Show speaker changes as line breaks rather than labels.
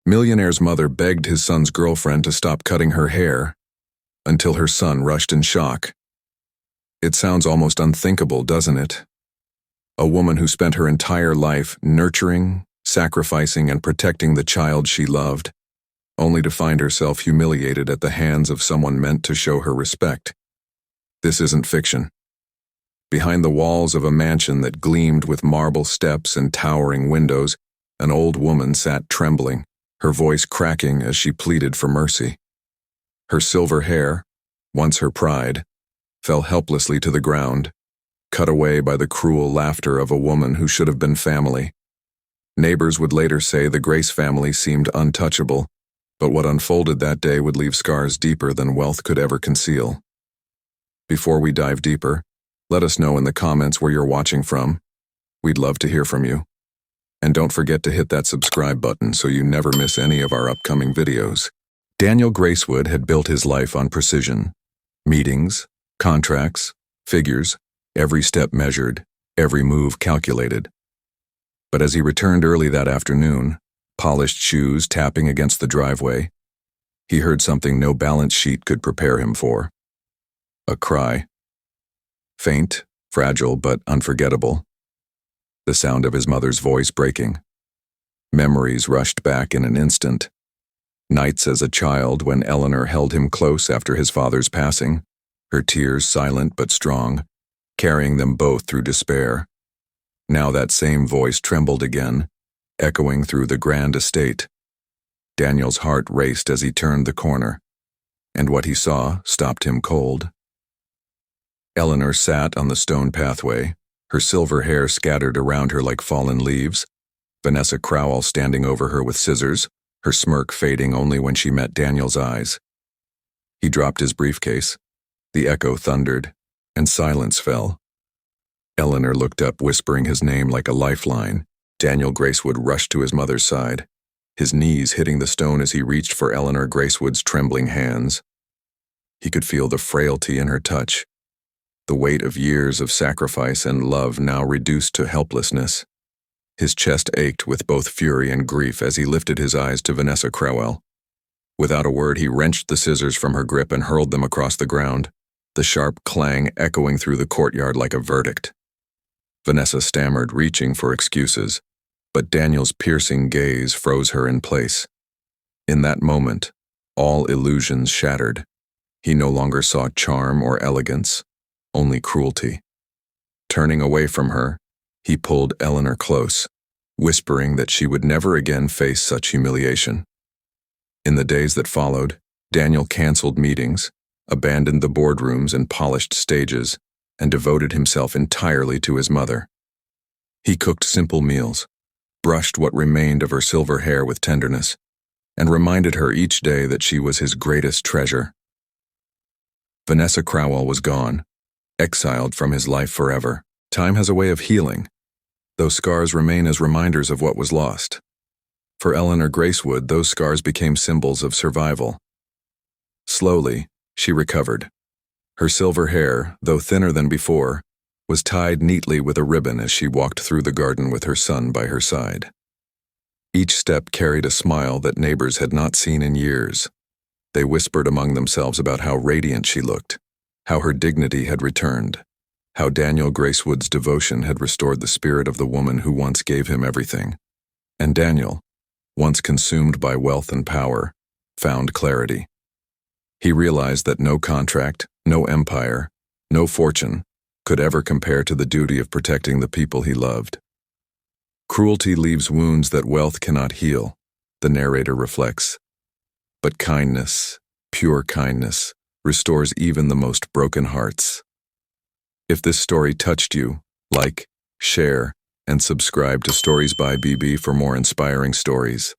Millionaire's mother begged his son's girlfriend to stop cutting her hair until her son rushed in shock. It sounds almost unthinkable, doesn't it? A woman who spent her entire life nurturing, sacrificing, and protecting the child she loved, only to find herself humiliated at the hands of someone meant to show her respect. This isn't fiction. Behind the walls of a mansion that gleamed with marble steps and towering windows, an old woman sat trembling, her voice cracking as she pleaded for mercy. Her silver hair, once her pride, fell helplessly to the ground, cut away by the cruel laughter of a woman who should have been family. Neighbors would later say the Grace family seemed untouchable, but what unfolded that day would leave scars deeper than wealth could ever conceal. Before we dive deeper, let us know in the comments where you're watching from. We'd love to hear from you. And don't forget to hit that subscribe button so you never miss any of our upcoming videos. Daniel Gracewood had built his life on precision. Meetings, contracts, figures, every step measured, every move calculated. But as he returned early that afternoon, polished shoes tapping against the driveway, he heard something no balance sheet could prepare him for. A cry. Faint, fragile, but unforgettable. The sound of his mother's voice breaking. Memories rushed back in an instant. Nights as a child when Eleanor held him close after his father's passing, her tears silent but strong, carrying them both through despair. Now that same voice trembled again, echoing through the grand estate. Daniel's heart raced as he turned the corner, and what he saw stopped him cold. Eleanor sat on the stone pathway, her silver hair scattered around her like fallen leaves, Vanessa Crowell standing over her with scissors, her smirk fading only when she met Daniel's eyes. He dropped his briefcase. The echo thundered, and silence fell. Eleanor looked up, whispering his name like a lifeline. Daniel Gracewood rushed to his mother's side, his knees hitting the stone as he reached for Eleanor Gracewood's trembling hands. He could feel the frailty in her touch, the weight of years of sacrifice and love now reduced to helplessness. His chest ached with both fury and grief as he lifted his eyes to Vanessa Crowell. Without a word, he wrenched the scissors from her grip and hurled them across the ground, the sharp clang echoing through the courtyard like a verdict. Vanessa stammered, reaching for excuses, but Daniel's piercing gaze froze her in place. In that moment, all illusions shattered. He no longer saw charm or elegance, only cruelty. Turning away from her, he pulled Eleanor close, whispering that she would never again face such humiliation. In the days that followed, Daniel canceled meetings, abandoned the boardrooms and polished stages, and devoted himself entirely to his mother. He cooked simple meals, brushed what remained of her silver hair with tenderness, and reminded her each day that she was his greatest treasure. Vanessa Crowell was gone, exiled from his life forever. Time has a way of healing, though scars remain as reminders of what was lost. For Eleanor Gracewood, those scars became symbols of survival. Slowly, she recovered. Her silver hair, though thinner than before, was tied neatly with a ribbon as she walked through the garden with her son by her side. Each step carried a smile that neighbors had not seen in years. They whispered among themselves about how radiant she looked, how her dignity had returned, how Daniel Gracewood's devotion had restored the spirit of the woman who once gave him everything. And Daniel, once consumed by wealth and power, found clarity. He realized that no contract, no empire, no fortune could ever compare to the duty of protecting the people he loved. Cruelty leaves wounds that wealth cannot heal, the narrator reflects. But kindness, pure kindness, restores even the most broken hearts. If this story touched you, like, share, and subscribe to Stories by BB for more inspiring stories.